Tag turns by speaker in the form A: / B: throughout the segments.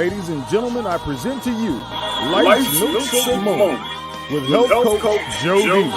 A: Ladies and gentlemen, I present to you Life's Milkshake Moment with Health Coach Joe D.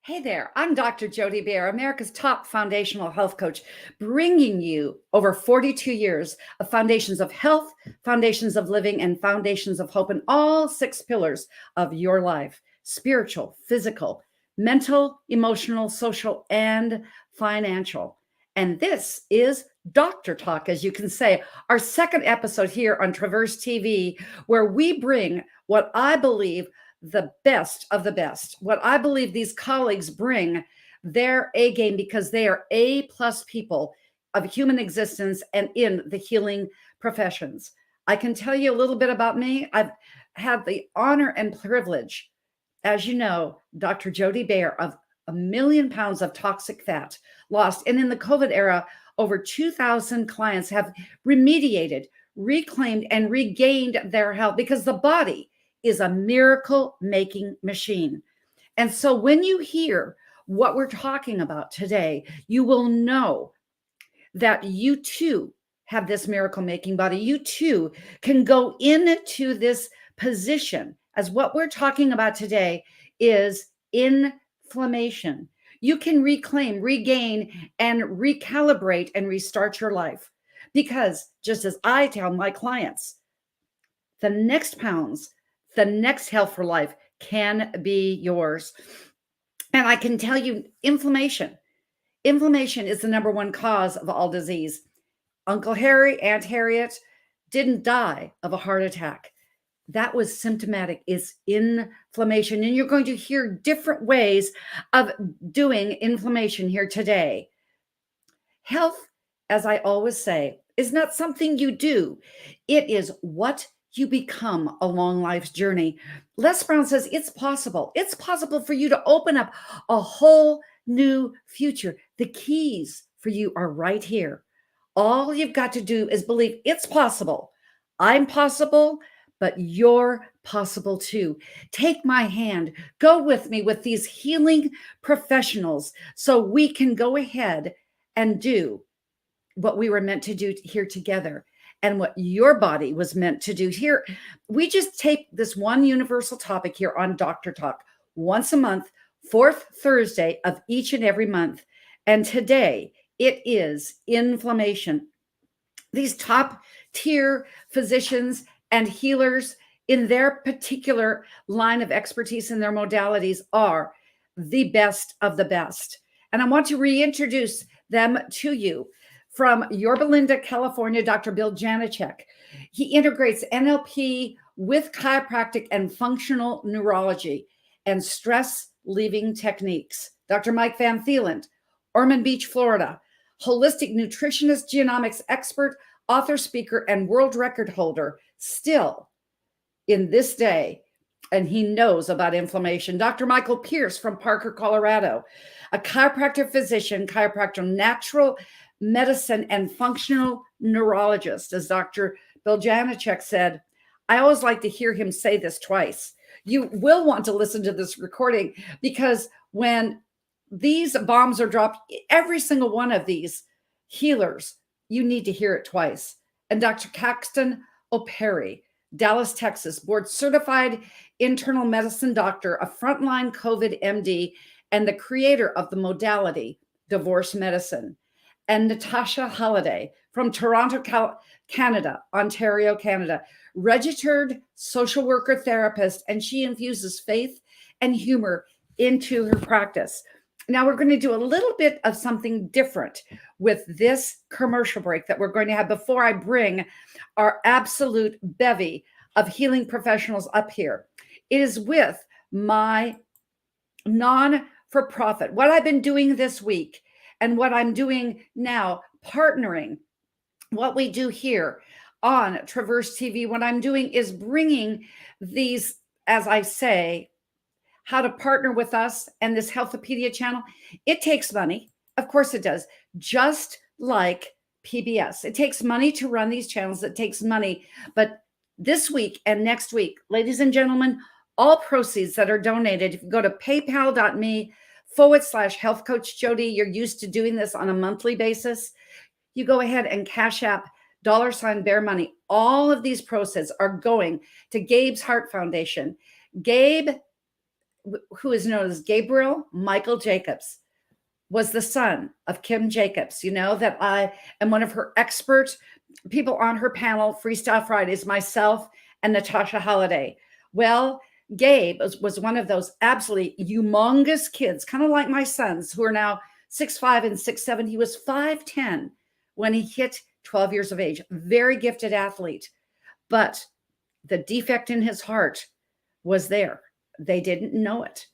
B: Hey there, I'm Dr. Jody Bear, America's top foundational health coach, bringing you over 42 years of foundations of health, foundations of living, and foundations of hope in all 6 pillars of your life: spiritual, physical, mental, emotional, social, and financial. And this is Doctor Talk, as you can say, our second episode here on Traverse TV, where we bring what I believe the best of the best. What I believe these colleagues bring their A game, because they are A+ people of human existence and in the healing professions. I can tell you a little bit about me. I've had the honor and privilege, as you know, Dr. Jody Bear, of 1 million pounds of toxic fat lost. And in the COVID era, over 2,000 clients have remediated, reclaimed, and regained their health, because the body is a miracle-making machine. And so when you hear what we're talking about today, you will know that you too have this miracle-making body. You too can go into this position, as what we're talking about today is inflammation. You can reclaim, regain, and recalibrate and restart your life. Because just as I tell my clients, the next pounds, the next health for life can be yours. And I can tell you, inflammation is the number one cause of all disease. Uncle Harry, Aunt Harriet didn't die of a heart attack. That was symptomatic, is inflammation. And you're going to hear different ways of doing inflammation here today. Health, as I always say, is not something you do. It is what you become along life's journey. Les Brown says it's possible. It's possible for you to open up a whole new future. The keys for you are right here. All you've got to do is believe it's possible. I'm possible, but you're possible too. Take my hand. Go with me with these healing professionals so we can go ahead and do what we were meant to do here together, and what your body was meant to do here. We just take this one universal topic here on Doctor Talk once a month, 4th Thursday of each and every month. And today it is inflammation. These top tier physicians and healers in their particular line of expertise and their modalities are the best of the best. And I want to reintroduce them to you. From Yorba Linda, California, Dr. Bill Janeshak. He integrates NLP with chiropractic and functional neurology and stress relieving techniques. Dr. Mike VanThielen, Ormond Beach, Florida, holistic nutritionist, genomics expert, author, speaker, and world record holder, still in this day, and he knows about inflammation. Dr. Michael Pierce from Parker, Colorado, a chiropractor physician, chiropractor, natural medicine, and functional neurologist. As Dr. Bill Janeshak said, I always like to hear him say this twice. You will want to listen to this recording, because when these bombs are dropped, every single one of these healers, you need to hear it twice. And Dr. Caxton Opere, Dallas, Texas, board certified internal medicine doctor, a frontline COVID MD, and the creator of the modality divorce medicine. And Natasha, Halliday from Toronto, Canada, Ontario, Canada, registered social worker therapist, and she infuses faith and humor into her practice. Now we're going to do a little bit of something different with this commercial break that we're going to have before I bring our absolute bevy of healing professionals up here. It is with my non-for-profit, what I've been doing this week and what I'm doing now, partnering what we do here on Traverse TV. What I'm doing is bringing these, as I say, how to partner with us and this Healthopedia channel, it takes money. Of course it does. Just like PBS. It takes money to run these channels. It takes money. But this week and next week, ladies and gentlemen, all proceeds that are donated, if you go to paypal.me/health coach Jody, you're used to doing this on a monthly basis. You go ahead and Cash App $Bear Money. All of these proceeds are going to Gabe's Heart Foundation. Gabe, who is known as Gabriel Michael Jacobs, was the son of Kim Jacobs. You know that I am one of her expert people on her panel, Freestyle Fridays, myself and Natasha Halliday. Well, Gabe was one of those absolutely humongous kids, kind of like my sons, who are now 6'5" and 6'7". He was 5'10" when he hit 12 years of age. Very gifted athlete. But the defect in his heart was there. They didn't know it.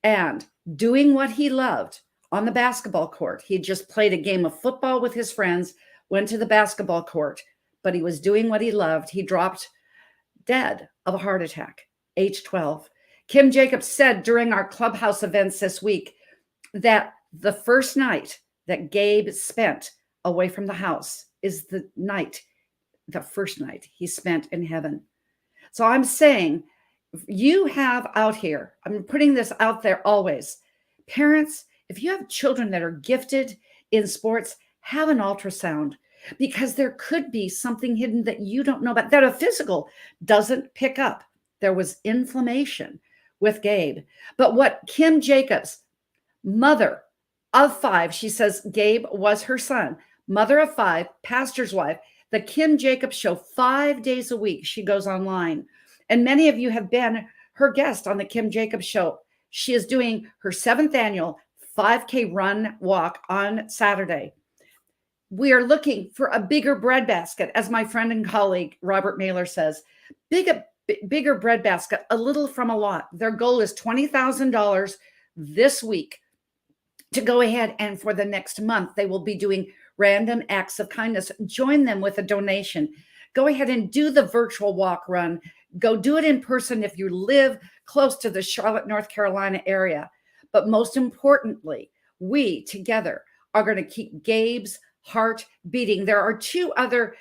B: And doing what he loved on the basketball court, he just played a game of football with his friends, went to the basketball court, but he was doing what he loved. He dropped dead of a heart attack, age 12. Kim Jacobs said during our clubhouse events this week that the first night that Gabe spent away from the house is the first night he spent in heaven. So I'm saying, you have out here, I'm putting this out there always, parents, if you have children that are gifted in sports, have an ultrasound, because there could be something hidden that you don't know about, that a physical doesn't pick up. There was inflammation with Gabe. But what Kim Jacobs, mother of 5, she says Gabe was her son, mother of 5, pastor's wife, the Kim Jacobs Show, 5 days a week, she goes online. And many of you have been her guest on the Kim Jacobs Show. She is doing her 7th annual 5K run walk on Saturday. We are looking for a bigger breadbasket, as my friend and colleague Robert Mailer says. Bigger breadbasket, a little from a lot. Their goal is $20,000 this week to go ahead, and for the next month, they will be doing random acts of kindness. Join them with a donation. Go ahead and do the virtual walk run. Go do it in person if you live close to the Charlotte, North Carolina area. But most importantly, we together are going to keep Gabe's heart beating. There are 2 other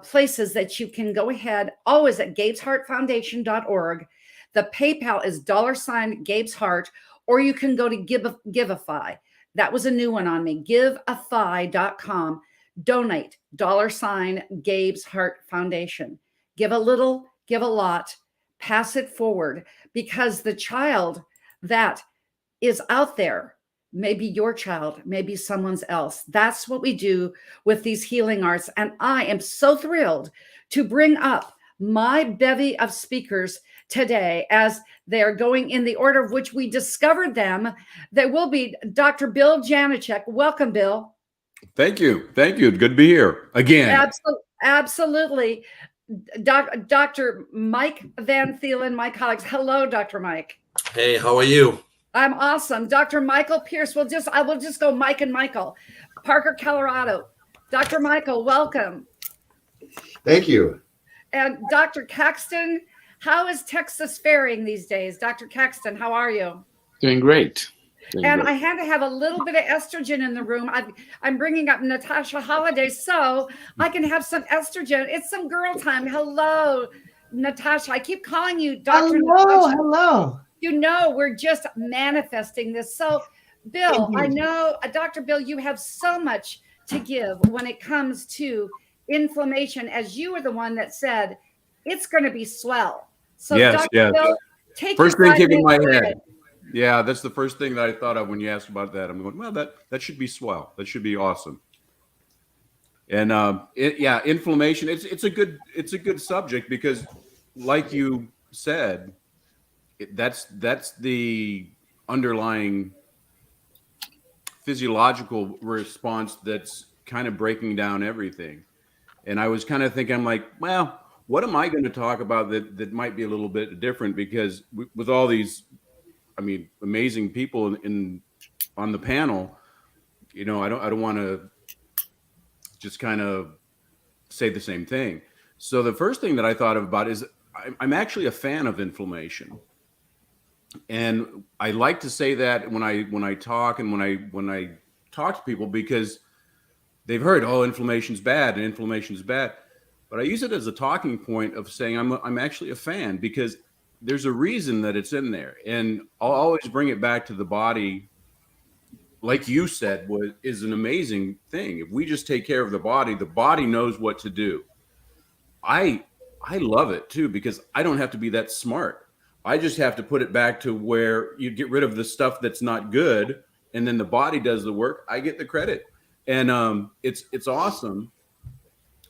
B: places that you can go ahead, always at gabesheartfoundation.org. The PayPal is $Gabe's Heart, or you can go to Giveify. That was a new one on me, giveify.com. Donate $Gabe's Heart Foundation. Give a little, give a lot, pass it forward, because the child that is out there, maybe your child, maybe someone else. That's what we do with these healing arts. And I am so thrilled to bring up my bevy of speakers today as they're going in the order of which we discovered them. They will be Dr. Bill Janeshak. Welcome, Bill.
C: Thank you. Thank you. Good to be here again.
B: Absolutely. Dr. Mike VanThielen, my colleagues. Hello, Dr. Mike.
D: Hey, how are you?
B: I'm awesome. Dr. Michael Pierce. I will just go Mike and Michael. Parker, Colorado. Dr. Michael, welcome.
E: Thank you.
B: And Dr. Caxton, how is Texas faring these days? Dr. Caxton, how are you?
F: Doing great.
B: I had to have a little bit of estrogen in the room. I'm bringing up Natasha Halliday so I can have some estrogen. It's some girl time. Hello, Natasha. I keep calling you Dr. Natasha.
G: Hello.
B: You know, we're just manifesting this. So, Bill, I know, Dr. Bill, you have so much to give when it comes to inflammation, as you were the one that said it's going to be swell. So,
C: Yes,
B: Dr. Bill, take
C: first thing came in my
B: head.
C: head. Yeah, that's the first thing that I thought of when you asked about that. I'm going, well, that should be swell. That should be awesome. And inflammation. It's a good subject because, like you said, that's the underlying physiological response that's kind of breaking down everything. And I was kind of thinking, I'm like, well, what am I going to talk about that might be a little bit different? Because with all these, amazing people on the panel, I don't want to just kind of say the same thing. So the first thing that I thought about is I'm actually a fan of inflammation. And I like to say that when I talk and when I talk to people, because they've heard, oh, inflammation's bad and inflammation's bad. But I use it as a talking point of saying I'm actually a fan, because there's a reason that it's in there. And I'll always bring it back to the body. Like you said, is an amazing thing. If we just take care of the body knows what to do. I love it too, because I don't have to be that smart. I just have to put it back to where you get rid of the stuff that's not good, and then the body does the work. I get the credit, and it's awesome.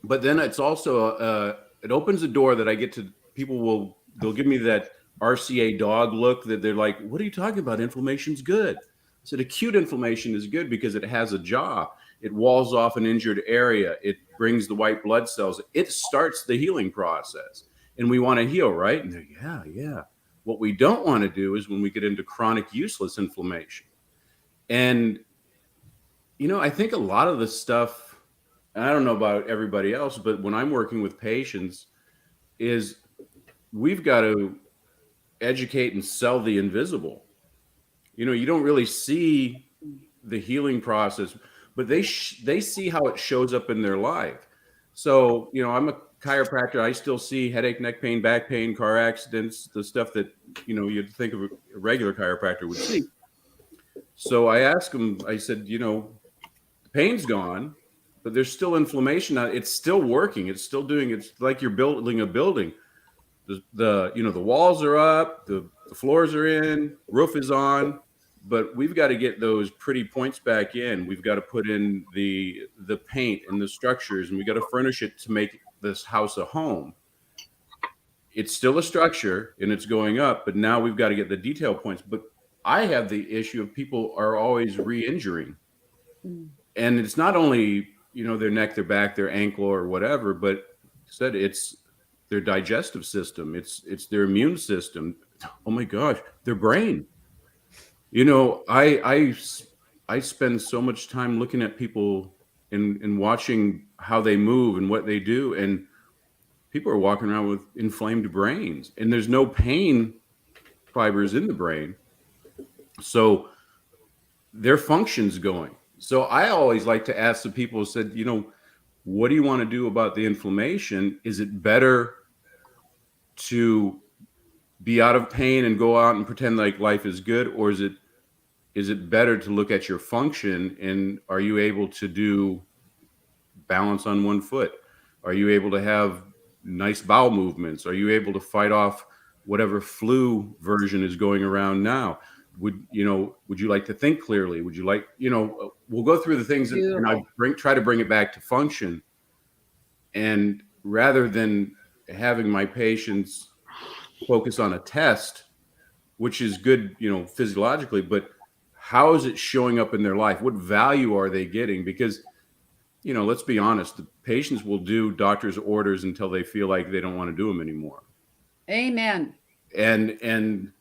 C: But then it's also it opens a door that I get to. They'll give me that RCA dog look that they're like, "What are you talking about? Inflammation's good." I said, acute inflammation is good because it has a job. It walls off an injured area. It brings the white blood cells. It starts the healing process. And we want to heal, right? And they're, yeah, yeah. What we don't want to do is when we get into chronic useless inflammation. And, I think a lot of the stuff, and I don't know about everybody else, but when I'm working with patients, is we've got to educate and sell the invisible. You don't really see the healing process, but they see how it shows up in their life. So, I'm a chiropractor. I still see headache, neck pain, back pain, car accidents, the stuff that, you'd think of a regular chiropractor would see. So I asked them, I said, the pain's gone, but there's still inflammation. It's still working. It's still doing, it's like you're building a building. The walls are up, the floors are in, roof is on. But we've got to get those pretty points back in. We've got to put in the paint and the structures, and we got to furnish it to make this house a home. It's still a structure and it's going up, but now we've got to get the detail points. But I have the issue of people are always re-injuring. And it's not only, their neck, their back, their ankle or whatever, but said it's their digestive system. It's their immune system. Oh my gosh, their brain. I spend so much time looking at people and watching how they move and what they do. And people are walking around with inflamed brains, and there's no pain fibers in the brain. So their function's going. So I always like to ask the people who said, what do you want to do about the inflammation? Is it better to be out of pain and go out and pretend like life is good? Or is it better to look at your function, and are you able to do balance on one foot? Are you able to have nice bowel movements? Are you able to fight off whatever flu version is going around now? Would you like to think clearly? Would you like, we'll go through the things and I try to bring it back to function. And rather than having my patients focus on a test, which is good, physiologically, but how is it showing up in their life? What value are they getting? Because, let's be honest, the patients will do doctor's orders until they feel like they don't want to do them anymore.
B: Amen.
C: And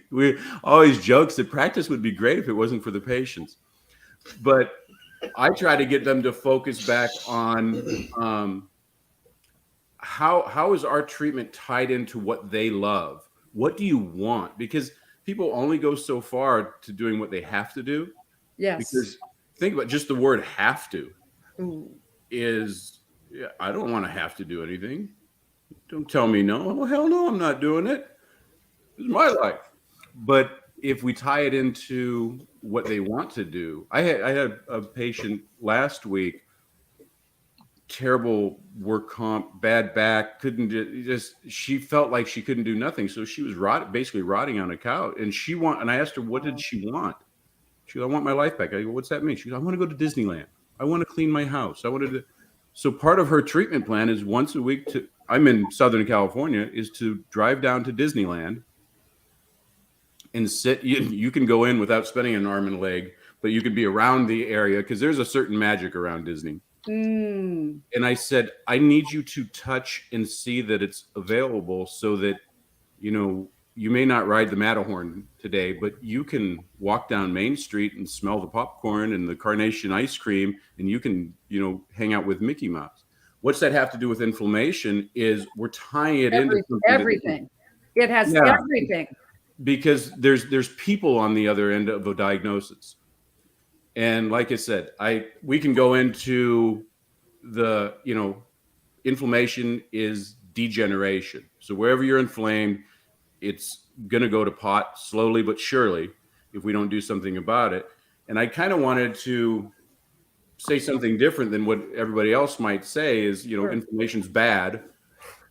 C: we always jokes that practice would be great if it wasn't for the patients. But I try to get them to focus back on how is our treatment tied into what they love? What do you want? Because people only go so far to doing what they have to do.
B: Yes.
C: Because think about just the word have to. Is, I don't want to have to do anything. Don't tell me no. Well, hell no, I'm not doing it. This is my life. But if we tie it into what they want to do, I had a patient last week, terrible work comp, bad back, she felt like she couldn't do nothing. So she was basically rotting on a couch. And I asked her, what did she want? She goes, I want my life back. I go, what's that mean? She goes, I want to go to Disneyland. I want to clean my house. So part of her treatment plan is once a week I'm in Southern California, is to drive down to Disneyland and sit. You can go in without spending an arm and a leg, but you can be around the area because there's a certain magic around Disney. And I said, I need you to touch and see that it's available so that, you may not ride the Matterhorn today, but you can walk down Main Street and smell the popcorn and the carnation ice cream, and you can, hang out with Mickey Mouse. What's that have to do with inflammation? Is we're tying it into
B: everything. It has everything.
C: because there's people on the other end of a diagnosis. And like I said, we can go into the, inflammation is degeneration. So wherever you're inflamed, it's going to go to pot slowly but surely if we don't do something about it. And I kind of wanted to say something different than what everybody else might say is,
B: Sure.
C: Inflammation's bad,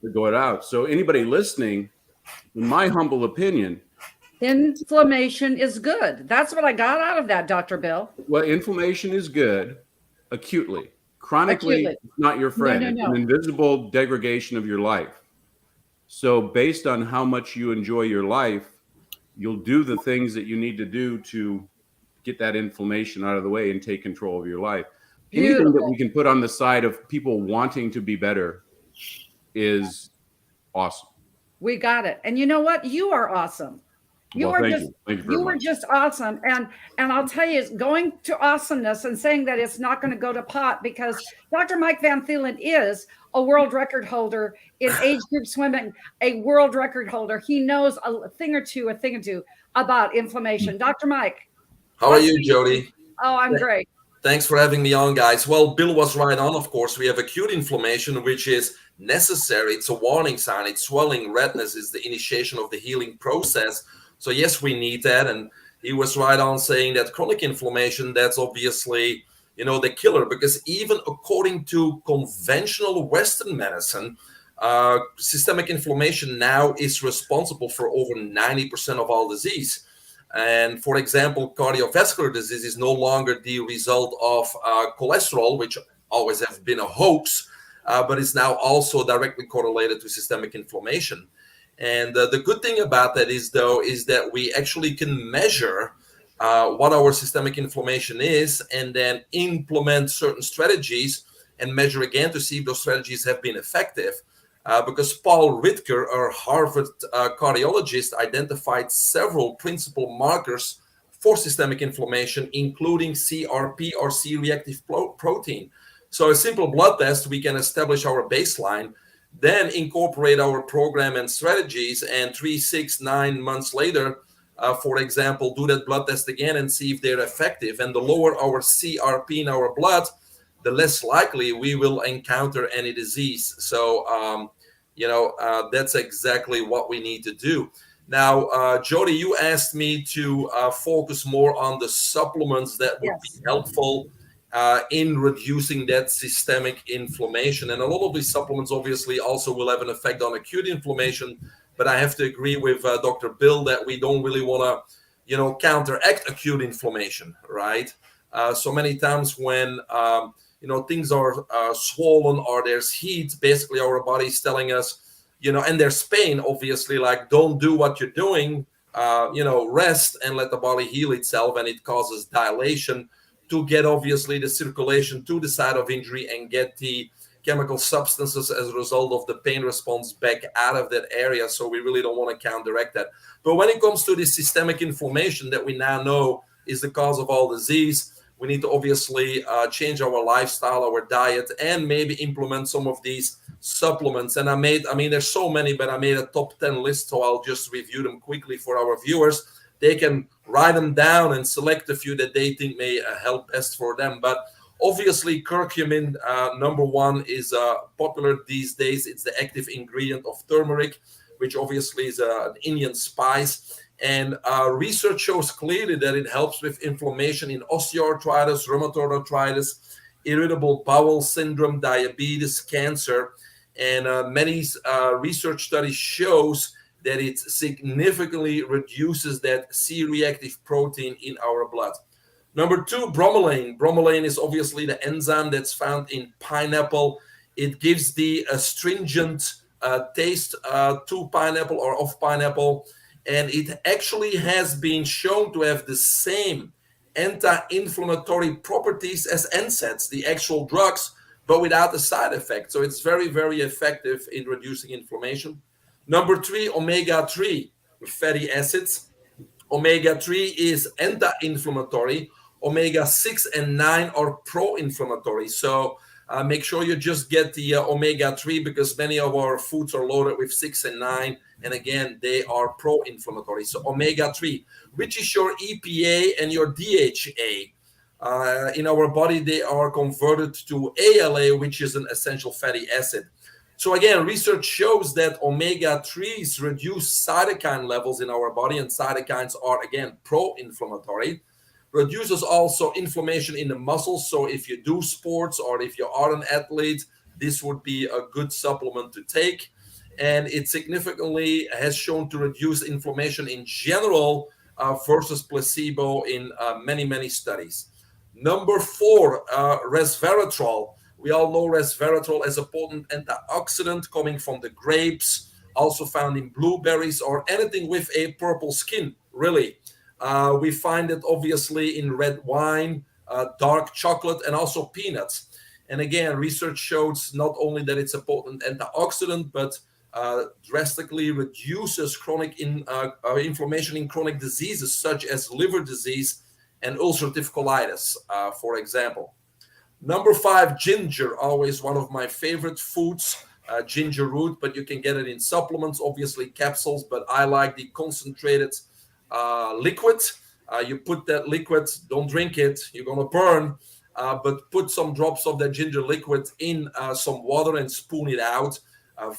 C: to go it out. So anybody listening, in my humble opinion,
B: inflammation is good. That's what I got out of that, Dr. Bill.
C: Well, inflammation is good acutely. Chronically, it's not your friend.
B: No.
C: It's an invisible degradation of your life. So based on how much you enjoy your life, you'll do the things that you need to do to get that inflammation out of the way and take control of your life.
B: Beautiful.
C: Anything that we can put on the side of people wanting to be better is awesome.
B: We got it. And you know what? You are awesome. You
C: Well,
B: are
C: thank
B: just
C: you. Thank you very
B: you were
C: much.
B: just awesome. And I'll tell you, going to awesomeness and saying that it's not going to go to pot, because Dr. Mike VanThielen is a world record holder in age group swimming, a world record holder. He knows a thing or two about inflammation. Dr. Mike.
D: How are you, Jody?
B: Oh, I'm great.
D: Thanks for having me on, guys. Well, Bill was right on, of course. We have acute inflammation, which is necessary. It's a warning sign. It's swelling, redness is the initiation of the healing process. So yes, we need that. And he was right on saying that chronic inflammation, that's obviously, the killer, because even according to conventional Western medicine, systemic inflammation now is responsible for over 90% of all disease. And for example, cardiovascular disease is no longer the result of cholesterol, which always has been a hoax, but is now also directly correlated to systemic inflammation. And the good thing about that is that we actually can measure what our systemic inflammation is, and then implement certain strategies and measure again to see if those strategies have been effective. Because Paul Ridker, a Harvard cardiologist, identified several principal markers for systemic inflammation, including CRP or C-reactive protein. So a simple blood test, we can establish our baseline, then incorporate our program and strategies, and 3, 6, 9 months later, for example, do that blood test again and see if they're effective. And the lower our CRP in our blood, the less likely we will encounter any disease. So, that's exactly what we need to do. Now, Jody, you asked me to focus more on the supplements that would be helpful in reducing that systemic inflammation. And a lot of these supplements obviously also will have an effect on acute inflammation. But I have to agree with Dr. Bill that we don't really want to, counteract acute inflammation, right? So many times when things are swollen or there's heat, basically our body is telling us, and there's pain, obviously, like, don't do what you're doing, rest and let the body heal itself. And it causes dilation to get, obviously, the circulation to the site of injury and get the chemical substances as a result of the pain response back out of that area. So we really don't want to counteract that. But when it comes to the systemic inflammation that we now know is the cause of all disease, we need to obviously change our lifestyle, our diet, and maybe implement some of these supplements. And there's so many, but I made a top 10 list, so I'll just review them quickly for our viewers. They can write them down and select a few that they think may help best for them. But obviously, curcumin, number one, is popular these days. It's the active ingredient of turmeric, which obviously is an Indian spice. And research shows clearly that it helps with inflammation in osteoarthritis, rheumatoid arthritis, irritable bowel syndrome, diabetes, cancer. And many research studies shows that it significantly reduces that C-reactive protein in our blood. Number two, bromelain. Bromelain is obviously the enzyme that's found in pineapple. It gives the astringent taste to pineapple or of pineapple. And it actually has been shown to have the same anti-inflammatory properties as NSAIDs, the actual drugs, but without the side effect. So it's very, very effective in reducing inflammation. Number three, omega-3 fatty acids. Omega-3 is anti-inflammatory. Omega-6 and 9 are pro-inflammatory. So Make sure you just get the omega-3 because many of our foods are loaded with 6 and 9. And again, they are pro-inflammatory. So omega-3, which is your EPA and your DHA. In our body, they are converted to ALA, which is an essential fatty acid. So again, research shows that omega-3s reduce cytokine levels in our body, and cytokines are, again, pro-inflammatory. Reduces also inflammation in the muscles. So if you do sports or if you are an athlete, this would be a good supplement to take. And it significantly has shown to reduce inflammation in general versus placebo in many, many studies. Number 4, resveratrol. We all know resveratrol as a potent antioxidant coming from the grapes, also found in blueberries or anything with a purple skin, really. We find it obviously in red wine, dark chocolate, and also peanuts. And again, research shows not only that it's a potent antioxidant, but drastically reduces chronic inflammation in chronic diseases such as liver disease and ulcerative colitis, for example. Number 5, ginger, always one of my favorite foods, ginger root, but you can get it in supplements, obviously capsules, but I like the concentrated liquid. You put that liquid, don't drink it, you're going to burn, but put some drops of that ginger liquid in some water and spoon it out.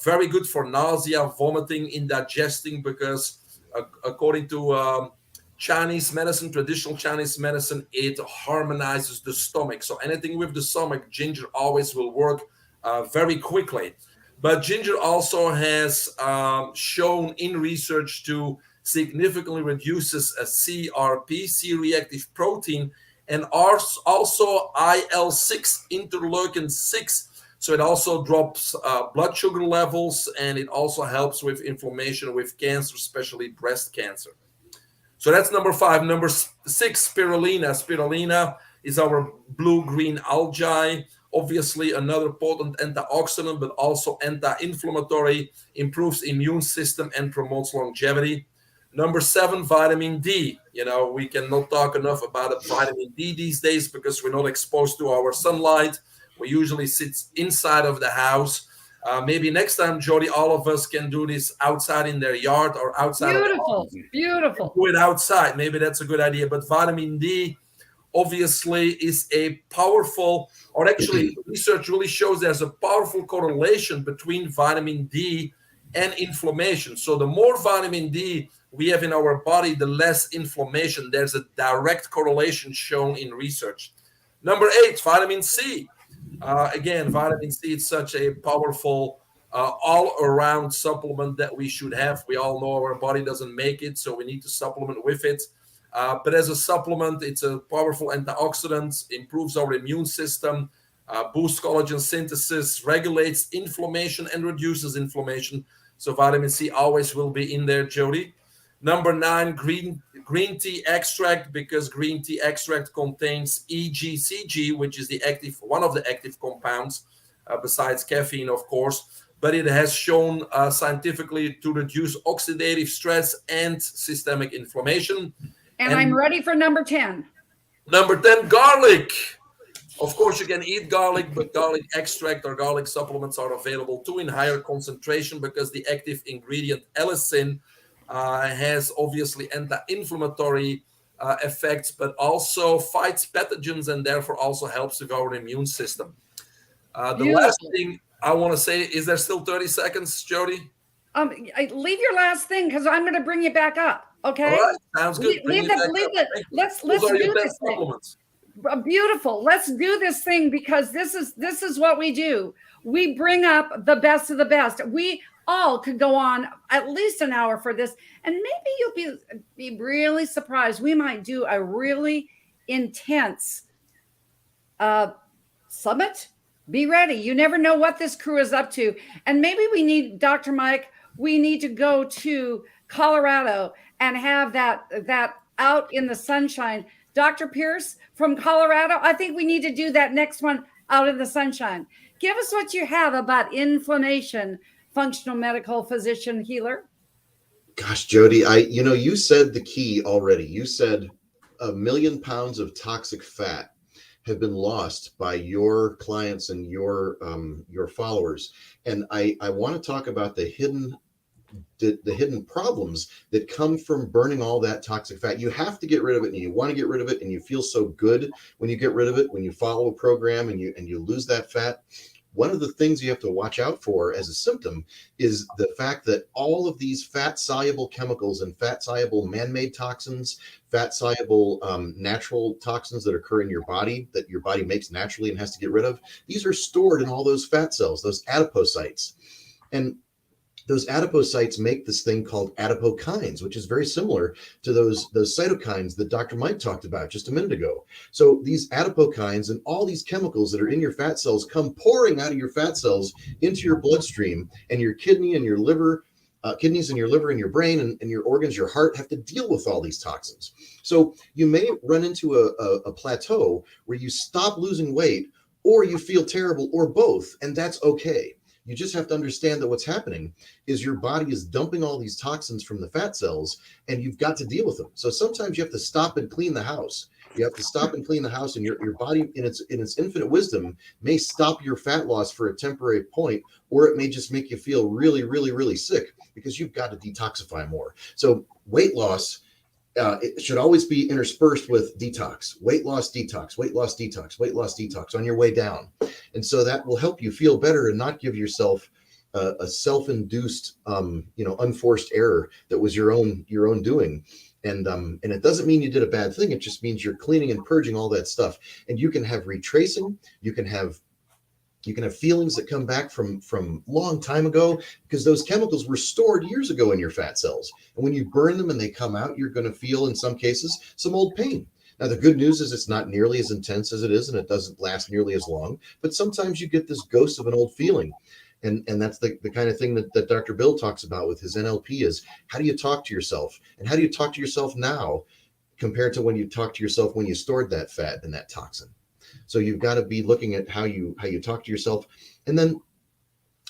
D: Very good for nausea, vomiting, indigesting, because according to Chinese medicine, traditional Chinese medicine, it harmonizes the stomach. So anything with the stomach, ginger always will work very quickly. But ginger also has shown in research to significantly reduces a CRP, C-reactive protein, and also IL-6, interleukin 6. So it also drops blood sugar levels, and it also helps with inflammation with cancer, especially breast cancer. So that's number 5. Number 6, spirulina. Spirulina is our blue-green algae. Obviously, another potent antioxidant, but also anti-inflammatory, improves immune system and promotes longevity. Number 7, vitamin D. You know, we cannot talk enough about vitamin D these days because we're not exposed to our sunlight. We usually sit inside of the house. Maybe next time, Jody, all of us can do this outside in their yard or outside.
B: Beautiful, beautiful.
D: Do it outside. Maybe that's a good idea. But vitamin D obviously is a powerful, or actually research really shows there's a powerful correlation between vitamin D and inflammation. So the more vitamin D we have in our body, the less inflammation. There's a direct correlation shown in research. Number 8, vitamin C. Again, vitamin C is such a powerful all-around supplement that we should have. We all know our body doesn't make it, so we need to supplement with it. But as a supplement, it's a powerful antioxidant, improves our immune system, boosts collagen synthesis, regulates inflammation, and reduces inflammation. So vitamin C always will be in there, Jody. Number 9, green tea extract, because green tea extract contains EGCG, which is one of the active compounds, besides caffeine, of course. But it has shown scientifically to reduce oxidative stress and systemic inflammation.
B: And I'm ready for number 10.
D: Number 10, garlic. Of course, you can eat garlic, but garlic extract or garlic supplements are available too in higher concentration because the active ingredient allicin has obviously anti-inflammatory effects, but also fights pathogens and therefore also helps with our immune system. The last thing I want to say, is there still 30 seconds, Jody?
B: Leave your last thing because I'm going to bring you back up. Okay.
D: All right. Sounds good.
B: Leave it. Let's do this thing. Beautiful. Let's do this thing because this is what we do. We bring up the best of the best. We all could go on at least an hour for this, and maybe you'll be really surprised. We might do a really intense summit. Be ready. You never know what this crew is up to, and maybe we need Dr. Mike. We need to go to Colorado and have that out in the sunshine. Dr. Pierce from Colorado, I think we need to do that next one out in the sunshine. Give us what you have about inflammation, functional medical physician healer.
E: Gosh, Jody, you said the key already. You said 1 million pounds of toxic fat have been lost by your clients and your followers. And I want to talk about the hidden problems that come from burning all that toxic fat. You have to get rid of it, and you want to get rid of it, and you feel so good when you get rid of it, when you follow a program and you lose that fat. One of the things you have to watch out for as a symptom is the fact that all of these fat soluble chemicals and fat soluble man-made toxins, fat soluble natural toxins that occur in your body that your body makes naturally and has to get rid of, these are stored in all those fat cells, those adipocytes. And those adipocytes make this thing called adipokines, which is very similar to those cytokines that Dr. Mike talked about just a minute ago. So these adipokines and all these chemicals that are in your fat cells come pouring out of your fat cells into your bloodstream, and your kidney and your liver, kidneys and your liver and your brain and your organs, your heart, have to deal with all these toxins. So you may run into a plateau where you stop losing weight, or you feel terrible, or both, and that's okay. You just have to understand that what's happening is your body is dumping all these toxins from the fat cells, and you've got to deal with them. So sometimes you have to stop and clean the house. You have to stop and clean the house, and your body, in its infinite wisdom, may stop your fat loss for a temporary point, or it may just make you feel really, really, really sick because you've got to detoxify more. So weight loss, it should always be interspersed with detox, weight loss, detox, weight loss, detox, weight loss, detox on your way down. And so that will help you feel better and not give yourself a self-induced, unforced error that was your own doing. And it doesn't mean you did a bad thing. It just means you're cleaning and purging all that stuff. And you can have retracing. You can have feelings that come back from long time ago, because those chemicals were stored years ago in your fat cells. And when you burn them and they come out, you're going to feel, in some cases, some old pain. Now, the good news is it's not nearly as intense as it is, and it doesn't last nearly as long. But sometimes you get this ghost of an old feeling. And that's the kind of thing that Dr. Bill talks about with his NLP is, how do you talk to yourself? And how do you talk to yourself now compared to when you talked to yourself when you stored that fat and that toxin? So you've got to be looking at how you talk to yourself. And then,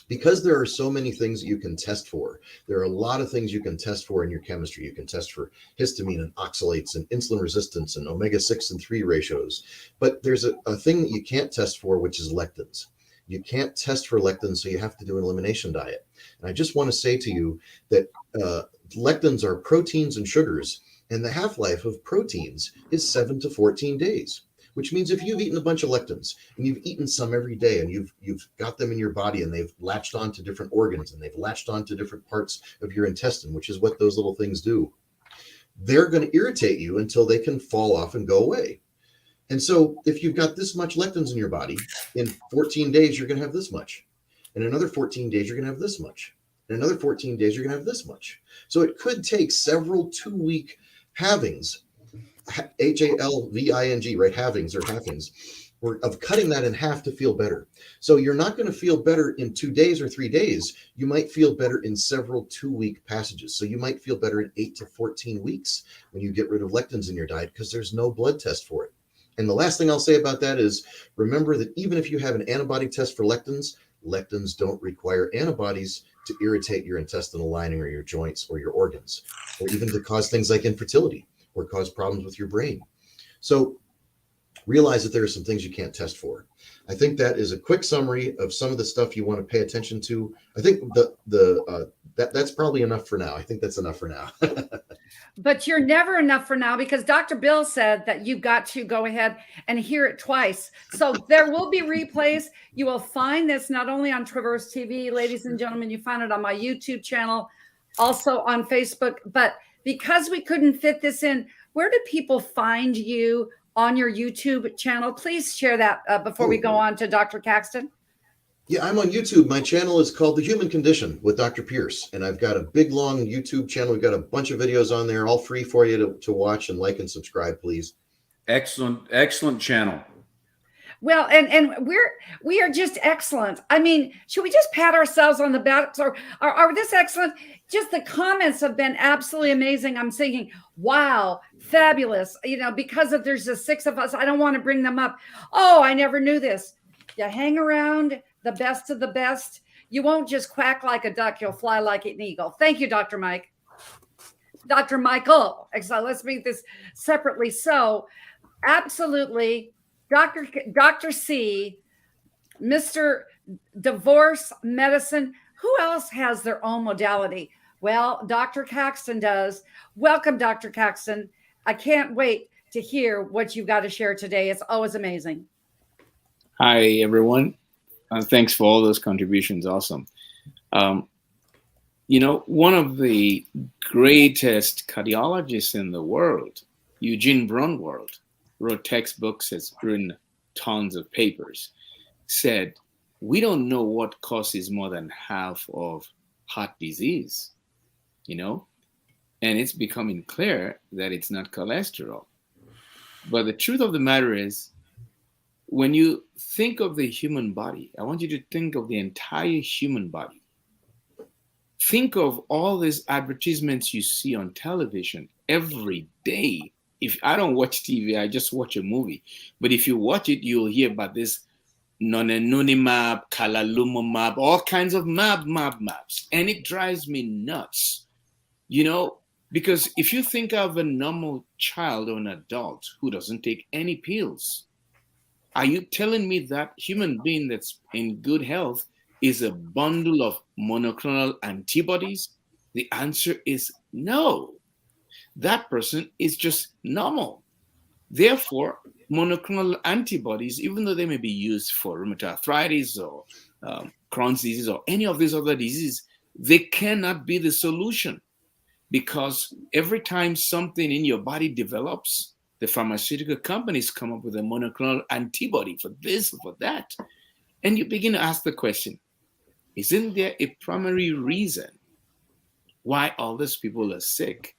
E: because there are so many things that you can test for, there are a lot of things you can test for in your chemistry. You can test for histamine and oxalates and insulin resistance and omega-6 and 3 ratios. But there's a thing that you can't test for, which is lectins. You can't test for lectins, so you have to do an elimination diet. And I just want to say to you that lectins are proteins and sugars, and the half-life of proteins is 7 to 14 days. Which means if you've eaten a bunch of lectins and you've eaten some every day, and you've got them in your body, and they've latched onto different organs, and they've latched onto different parts of your intestine, which is what those little things do, they're going to irritate you until they can fall off and go away. And so if you've got this much lectins in your body, in 14 days, you're going to have this much. In another 14 days, you're going to have this much. In another 14 days, you're going to have this much. So it could take several 2-week halvings, HALVING, right? Halvings, of cutting that in half to feel better. So you're not going to feel better in 2 days or 3 days. You might feel better in several 2-week passages. So you might feel better in 8 to 14 weeks when you get rid of lectins in your diet, because there's no blood test for it. And the last thing I'll say about that is, remember that even if you have an antibody test for lectins, lectins don't require antibodies to irritate your intestinal lining or your joints or your organs, or even to cause things like infertility or cause problems with your brain. So realize that there are some things you can't test for. I think that is a quick summary of some of the stuff you want to pay attention to. I think that's probably enough for now. I think that's enough for now.
B: But you're never enough for now, because Dr. Bill said that you've got to go ahead and hear it twice. So there will be replays. You will find this not only on Traverse TV, ladies and gentlemen, you find it on my YouTube channel, also on Facebook. But because we couldn't fit this in, where do people find you on your YouTube channel? Please share that before we go on to Dr. Caxton.
E: Yeah, I'm on YouTube. My channel is called The Human Condition with Dr. Pierce, and I've got a big, long YouTube channel. We've got a bunch of videos on there, all free for you to watch, and like and subscribe, please.
C: Excellent channel.
B: Well, and we are just excellent. I mean, should we just pat ourselves on the back? Or are this excellent? Just the comments have been absolutely amazing. I'm thinking, wow, fabulous. Because if there's just 6 of us, I don't want to bring them up. Oh, I never knew this. You hang around the best of the best. You won't just quack like a duck. You'll fly like an eagle. Thank you, Dr. Mike. Dr. Michael. So let's make this separately. So absolutely, Dr. C, Mr. Divorce Medicine. Who else has their own modality? Well, Dr. Caxton does. Welcome, Dr. Caxton. I can't wait to hear what you've got to share today. It's always amazing.
F: Hi, everyone. Thanks for all those contributions. Awesome. One of the greatest cardiologists in the world, Eugene Braunwald, wrote textbooks, has written tons of papers, said, we don't know what causes more than half of heart disease, and it's becoming clear that it's not cholesterol. But the truth of the matter is, when you think of the human body, I want you to think of the entire human body. Think of all these advertisements you see on television every day. If I don't watch TV, I just watch a movie. But if you watch it, you'll hear about this nonenunimab, kalalumumab, all kinds of mabs. And it drives me nuts, because if you think of a normal child or an adult who doesn't take any pills, are you telling me that human being that's in good health is a bundle of monoclonal antibodies? The answer is no. That person is just normal. Therefore, monoclonal antibodies, even though they may be used for rheumatoid arthritis or Crohn's disease or any of these other diseases, they cannot be the solution, because every time something in your body develops, the pharmaceutical companies come up with a monoclonal antibody for this, for that. And you begin to ask the question, isn't there a primary reason why all these people are sick?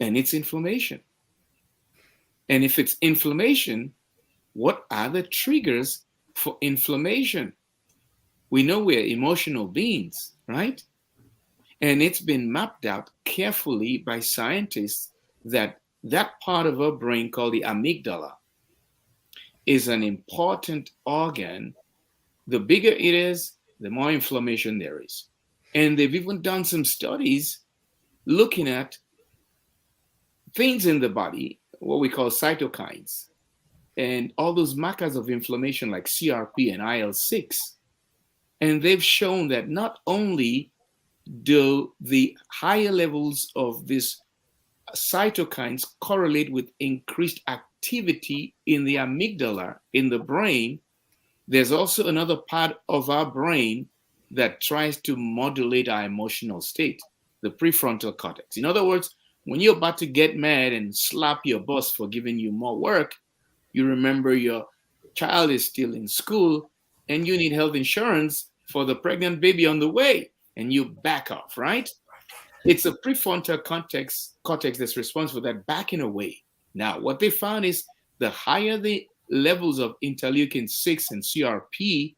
F: And it's inflammation. And if it's inflammation, what are the triggers for inflammation? We know we're emotional beings, right? And it's been mapped out carefully by scientists that part of our brain called the amygdala is an important organ. The bigger it is, the more inflammation there is. And they've even done some studies looking at things in the body, what we call cytokines, and all those markers of inflammation like CRP and IL-6. And they've shown that not only do the higher levels of these cytokines correlate with increased activity in the amygdala, in the brain, there's also another part of our brain that tries to modulate our emotional state, the prefrontal cortex. In other words, when you're about to get mad and slap your boss for giving you more work, you remember your child is still in school and you need health insurance for the pregnant baby on the way, and you back off, right? It's a prefrontal cortex that's responsible for that backing away. Now, what they found is the higher the levels of interleukin-6 and CRP,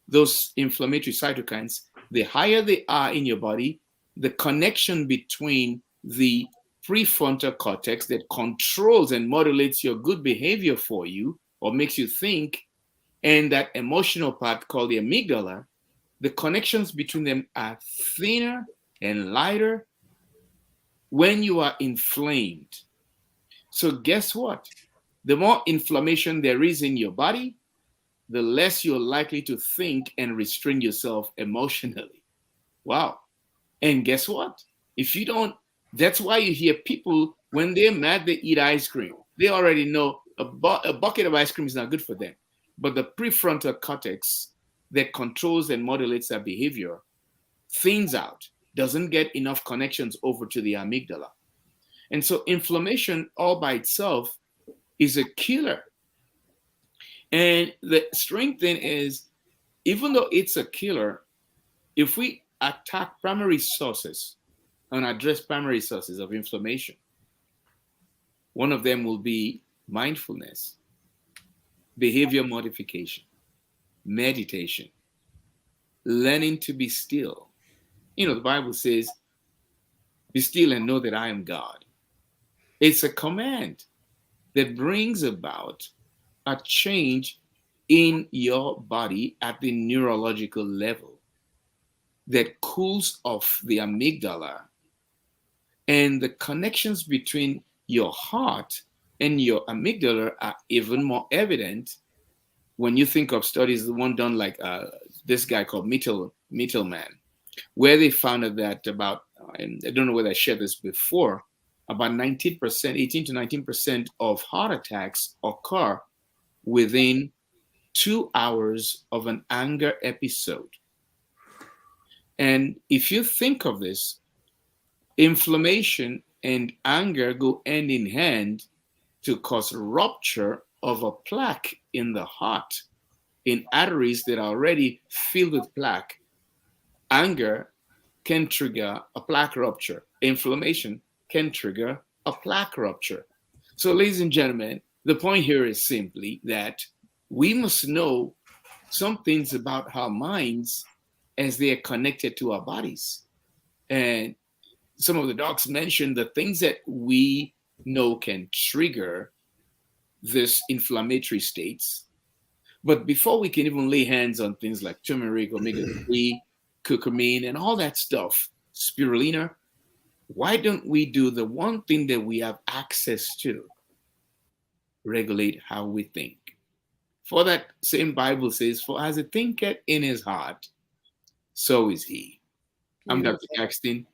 F: those inflammatory cytokines, the higher they are in your body, the connection between the prefrontal cortex that controls and modulates your good behavior for you or makes you think, and that emotional part called the amygdala, the connections between them are thinner and lighter when you are inflamed. So guess what? The more inflammation there is in your body, the less you're likely to think and restrain yourself emotionally. Wow. And guess what? If you don't, that's why you hear people, when they're mad, they eat ice cream. They already know a bucket of ice cream is not good for them. But the prefrontal cortex that controls and modulates that behavior thins out, doesn't get enough connections over to the amygdala. And so inflammation all by itself is a killer. And the strange thing is, even though it's a killer, if we attack primary sources and address primary sources of inflammation, one of them will be mindfulness, behavior modification, meditation, learning to be still. The Bible says, be still and know that I am God. It's a command that brings about a change in your body at the neurological level that cools off the amygdala, and the connections between your heart and your amygdala are even more evident when you think of studies, the one done like this guy called Mittelman, where they found out that about, and I don't know whether I shared this before, about 19%, 18 to 19% of heart attacks occur within 2 hours of an anger episode. And if you think of this, inflammation and anger go hand in hand to cause rupture of a plaque in the heart, in arteries that are already filled with plaque. Anger can trigger a plaque rupture. Inflammation can trigger a plaque rupture. So, ladies and gentlemen, the point here is simply that we must know some things about our minds as they are connected to our bodies. And some of the docs mentioned the things that we know can trigger this inflammatory states. But before we can even lay hands on things like turmeric, omega-3, curcumin, and all that stuff, spirulina, why don't we do the one thing that we have access to? Regulate how we think. For that same Bible says, for as a thinketh in his heart, so is he. I'm Dr. Caxton,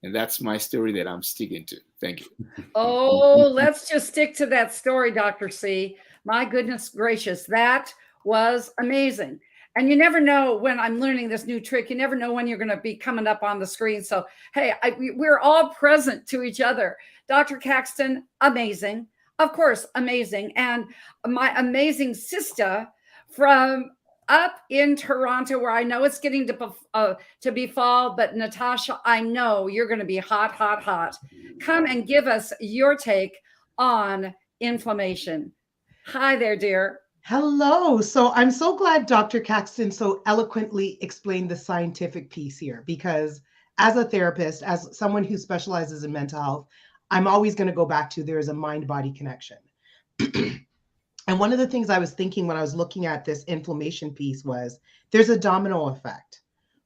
F: and that's my story that I'm sticking to. Thank you.
B: Oh, let's just stick to that story, Dr. C. My goodness gracious, that was amazing. And you never know when I'm learning this new trick, you never know when you're going to be coming up on the screen. So, hey, we're all present to each other. Dr. Caxton, amazing. Of course, amazing. And my amazing sister from up in Toronto, where I know it's getting to be fall, but Natasha, I know you're going to be hot, hot, hot. Come and give us your take on inflammation. Hi there, dear.
G: Hello. So I'm so glad Dr. Caxton so eloquently explained the scientific piece here, because as a therapist, as someone who specializes in mental health, I'm always going to go back to there is a mind-body connection. And one of the things I was thinking when I was looking at this inflammation piece was there's a domino effect.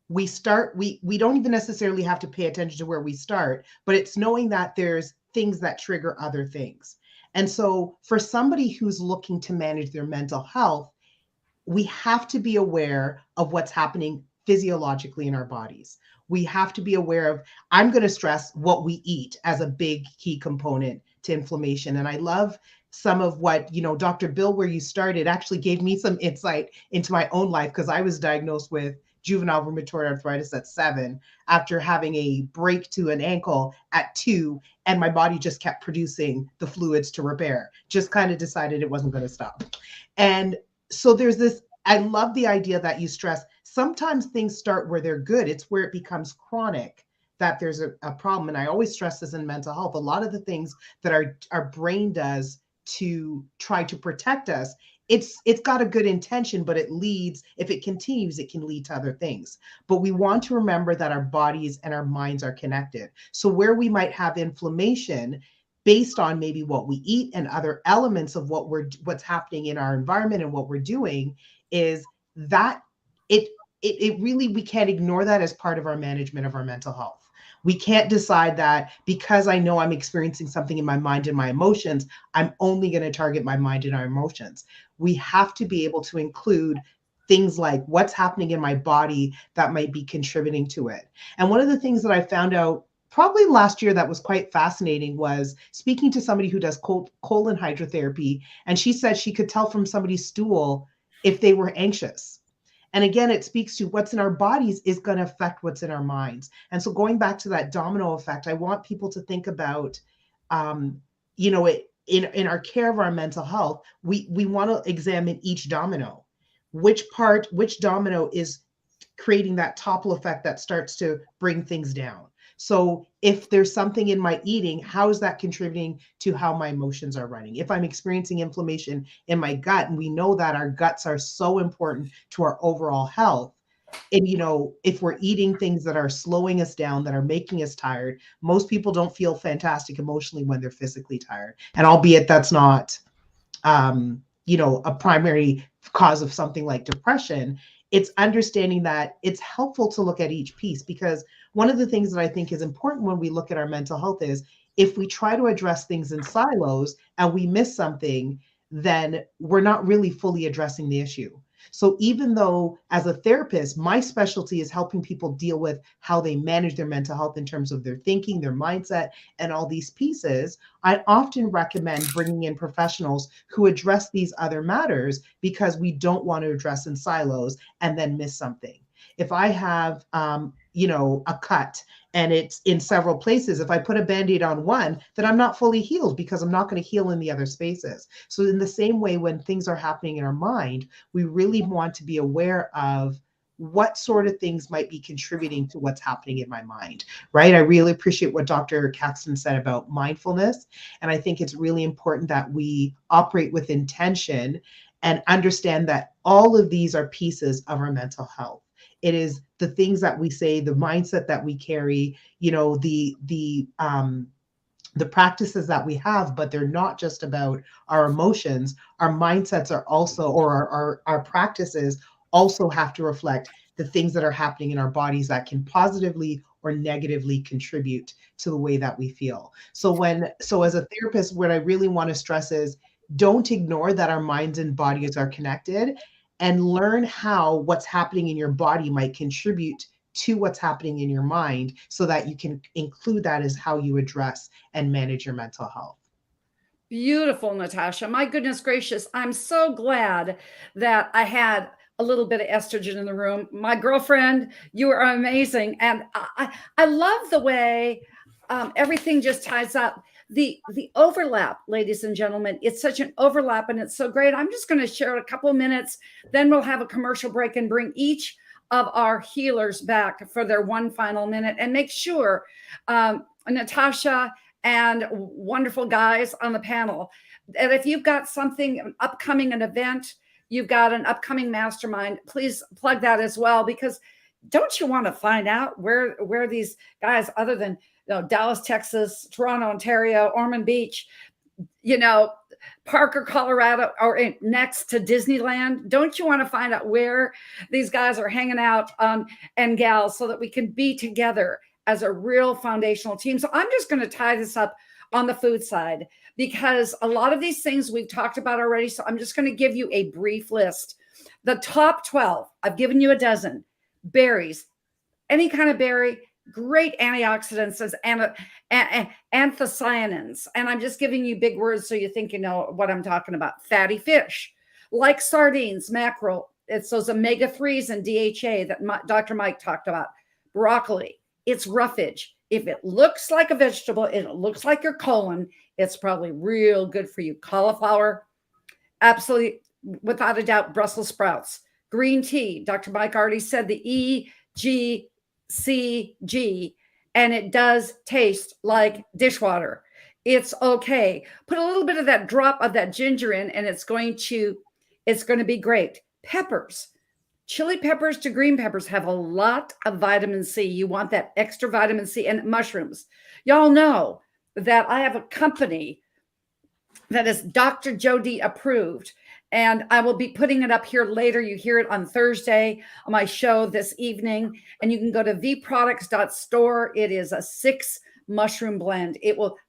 G: We don't even necessarily have to pay attention to where we start, but it's knowing that there's things that trigger other things. And so for somebody who's looking to manage their mental health, we have to be aware of what's happening physiologically in our bodies. We have to be aware of, I'm going to stress what we eat as a big key component to inflammation. And I love some of what, Dr. Bill, where you started, actually gave me some insight into my own life, because I was diagnosed with juvenile rheumatoid arthritis at 7 after having a break to an ankle at 2, and my body just kept producing the fluids to repair, just kind of decided it wasn't going to stop. And so there's this, I love the idea that you stress, sometimes things start where they're good. It's where it becomes chronic that there's a problem. And I always stress this in mental health. A lot of the things that our brain does to try to protect us, it's got a good intention, but it leads, if it continues, it can lead to other things. But we want to remember that our bodies and our minds are connected. So where we might have inflammation based on maybe what we eat and other elements of what's happening in our environment and what we're doing, is that it really, we can't ignore that as part of our management of our mental health. We can't decide that because I know I'm experiencing something in my mind and my emotions, I'm only going to target my mind and our emotions. We have to be able to include things like what's happening in my body that might be contributing to it. And one of the things that I found out probably last year that was quite fascinating was speaking to somebody who does colon hydrotherapy. And she said she could tell from somebody's stool if they were anxious. And again, it speaks to what's in our bodies is going to affect what's in our minds. And so going back to that domino effect, I want people to think about, in our care of our mental health, we want to examine each domino. Which domino is creating that topple effect that starts to bring things down? So if there's something in my eating, how is that contributing to how my emotions are running? If I'm experiencing inflammation in my gut, and we know that our guts are so important to our overall health, and if we're eating things that are slowing us down, that are making us tired, most people don't feel fantastic emotionally when they're physically tired. And albeit that's not, a primary cause of something like depression, it's understanding that it's helpful to look at each piece, because one of the things that I think is important when we look at our mental health is if we try to address things in silos and we miss something, then we're not really fully addressing the issue. So even though as a therapist, my specialty is helping people deal with how they manage their mental health in terms of their thinking, their mindset, and all these pieces, I often recommend bringing in professionals who address these other matters because we don't want to address in silos and then miss something. If I have, a cut and it's in several places, if I put a Band-Aid on one, then I'm not fully healed because I'm not going to heal in the other spaces. So in the same way, when things are happening in our mind, we really want to be aware of what sort of things might be contributing to what's happening in my mind, right? I really appreciate what Dr. Caxton said about mindfulness. And I think it's really important that we operate with intention and understand that all of these are pieces of our mental health. It is the things that we say, the mindset that we carry, the practices that we have, but they're not just about our emotions. Our mindsets are also, or our practices also have to reflect the things that are happening in our bodies that can positively or negatively contribute to the way that we feel. So as a therapist, what I really want to stress is don't ignore that our minds and bodies are connected, and learn how what's happening in your body might contribute to what's happening in your mind so that you can include that as how you address and manage your mental health.
B: Beautiful, Natasha. My goodness gracious. I'm so glad that I had a little bit of estrogen in the room. My girlfriend, you are amazing. And I love the way everything just ties up. The overlap, ladies and gentlemen, it's such an overlap and it's so great. I'm just going to share a couple of minutes, then we'll have a commercial break and bring each of our healers back for their one final minute, and make sure Natasha and wonderful guys on the panel, that if you've got something upcoming, an event, you've got an upcoming mastermind, please plug that as well, because don't you want to find out where these guys, other than Dallas, Texas, Toronto, Ontario, Ormond Beach, Parker, Colorado, or next to Disneyland, don't you want to find out where these guys are hanging out and gals, so that we can be together as a real foundational team? So I'm just going to tie this up on the food side, because a lot of these things we've talked about already. So I'm just going to give you a brief list. The top 12, I've given you a dozen. Berries, any kind of berry, great antioxidants as anthocyanins. And I'm just giving you big words so you think you know what I'm talking about. Fatty fish, like sardines, mackerel. It's those omega-3s and DHA that Dr. Mike talked about. Broccoli, it's roughage. If it looks like a vegetable, it looks like your colon, it's probably real good for you. Cauliflower, absolutely, without a doubt, Brussels sprouts. Green tea, Dr. Mike already said the EGCG, and it does taste like dishwater. It's okay. Put a little bit of that drop of that ginger in, and it's going to be great. Peppers, chili peppers to green peppers have a lot of vitamin C. You want that extra vitamin C. And mushrooms. Y'all know that I have a company that is Dr. Jody approved. And I will be putting it up here later. You hear it on Thursday on my show this evening. And you can go to vproducts.store. It is a 6 mushroom blend.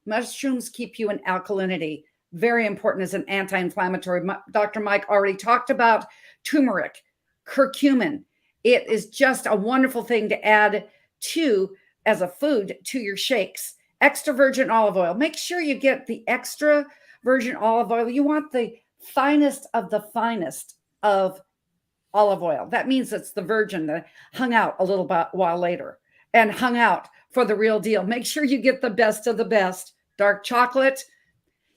B: Mushrooms keep you in alkalinity. Very important as an anti-inflammatory. Dr. Mike already talked about turmeric, curcumin. It is just a wonderful thing to add to as a food to your shakes. Extra virgin olive oil. Make sure you get the extra virgin olive oil. You want the finest of olive oil. That means it's the virgin that hung out a little while later and hung out for the real deal. Make sure you get the best of the best. Dark chocolate,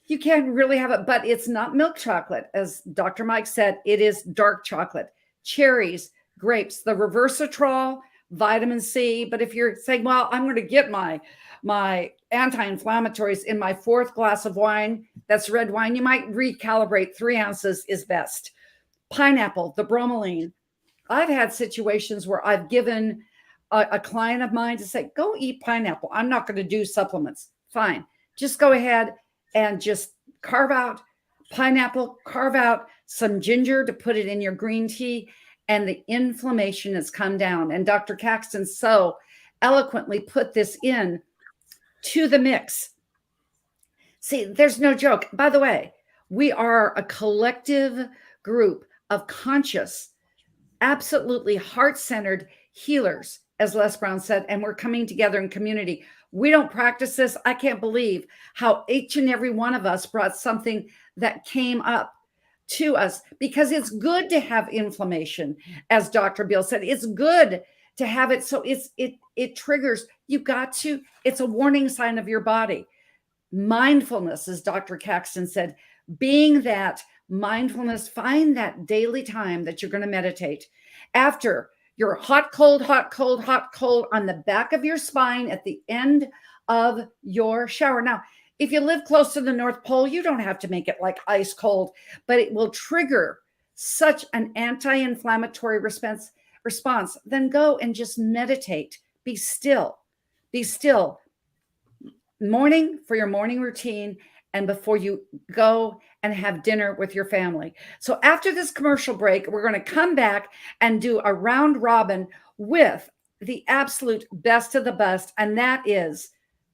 B: you can't really have it, but it's not milk chocolate. As Dr. Mike said, it is dark chocolate. Cherries, grapes, the resveratrol, vitamin C. But if you're saying, well, I'm going to get my anti-inflammatories in my 4th glass of wine, that's red wine, you might recalibrate. 3 ounces is best. Pineapple, the bromelain. I've had situations where I've given a client of mine to say, go eat pineapple. I'm not going to do supplements. Fine. Just go ahead and just carve out pineapple, carve out some ginger to put it in your green tea, and the inflammation has come down. And Dr. Caxton so eloquently put this in to the mix. See, there's no joke. By the way, we are a collective group of conscious, absolutely heart-centered healers, as Les Brown said, and we're coming together in community. We don't practice this. I can't believe how each and every one of us brought something that came up to us, because it's good to have inflammation. As Dr. Bill said, it's good to have it. So it triggers, it's a warning sign of your body. Mindfulness, as Dr. Caxton said, being that mindfulness, find that daily time that you're going to meditate after your hot, cold, hot, cold, hot, cold on the back of your spine at the end of your shower. Now, if you live close to the North Pole, you don't have to make it like ice cold, but it will trigger such an anti-inflammatory response. Then go and just meditate. Be still. Be still. Morning for your morning routine, and before you go and have dinner with your family. So after this commercial break, we're going to come back and do a round robin with the absolute best of the best, and that is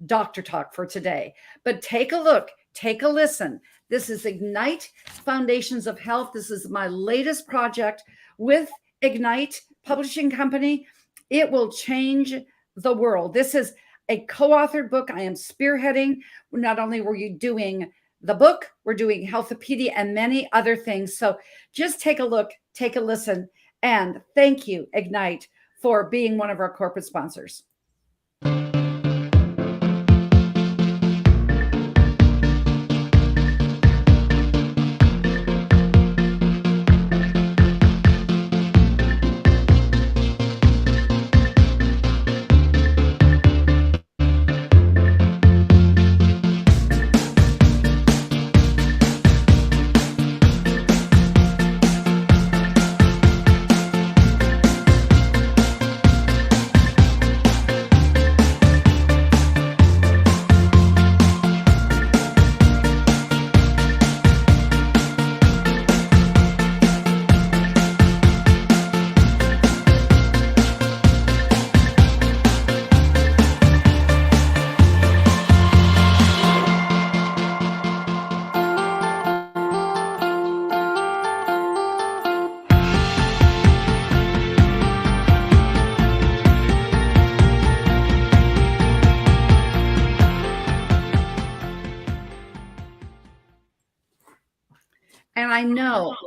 B: Doctor Talk for today. But take a look, take a listen. This is Ignite Foundations of Health. This is my latest project with Ignite Publishing Company. It will change the world. This is a co-authored book I am spearheading. Not only were you doing the book, we're doing Healthopedia and many other things. So just take a look, take a listen, and thank you, Ignite, for being one of our corporate sponsors.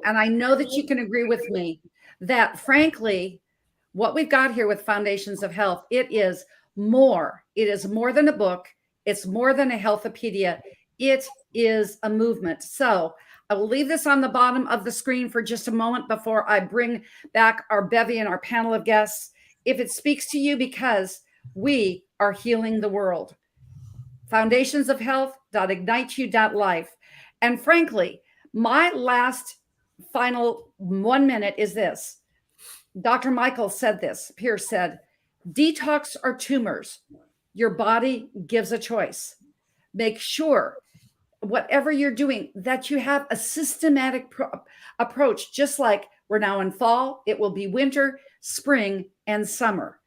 B: And I know that you can agree with me that, frankly, what we've got here with Foundations of Health, it is more. It is more than a book. It's more than a healthopedia. It is a movement. So I will leave this on the bottom of the screen for just a moment before I bring back our bevy and our panel of guests. If it speaks to you, because we are healing the world. foundationsofhealth.igniteyou.life. And frankly, my last final 1 minute is this. Dr. Michael said this, Pierce said, detox or tumors, your body gives a choice. Make sure whatever you're doing that you have a systematic approach, just like we're now in fall, it will be winter, spring, and summer.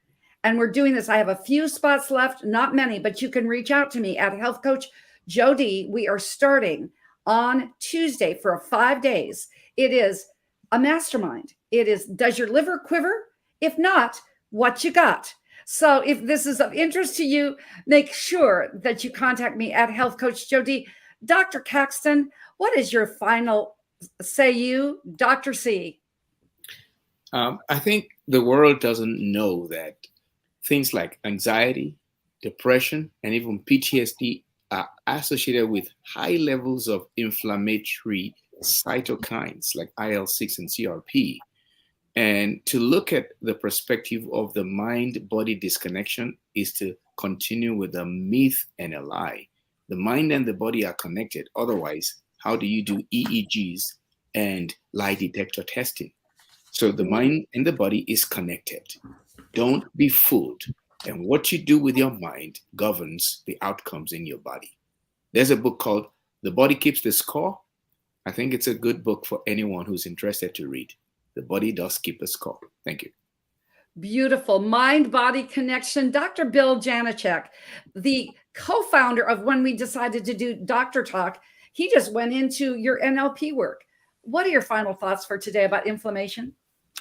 B: And we're doing this. I have a few spots left, not many, but you can reach out to me at Health Coach Jody. We are starting on Tuesday for 5 days. It is a mastermind. It is, does your liver quiver? If not, what you got? So if this is of interest to you, make sure that you contact me at Health Coach Jody. Dr. Caxton, what is your final say you, Dr. C?
F: I think the world doesn't know that things like anxiety, depression, and even PTSD are associated with high levels of inflammatory cytokines like IL-6 and CRP. And to look at the perspective of the mind-body disconnection is to continue with a myth and a lie. The mind and the body are connected. Otherwise, how do you do EEGs and lie detector testing? So the mind and the body is connected. Don't be fooled. And what you do with your mind governs the outcomes in your body. There's a book called The Body Keeps the Score. I think it's a good book for anyone who's interested to read. The body does keep a score. Thank you.
B: Beautiful mind-body connection. Dr. Bill Janeshak, the co-founder of when we decided to do Doctor Talk. He just went into your NLP work. What are your final thoughts for today about inflammation?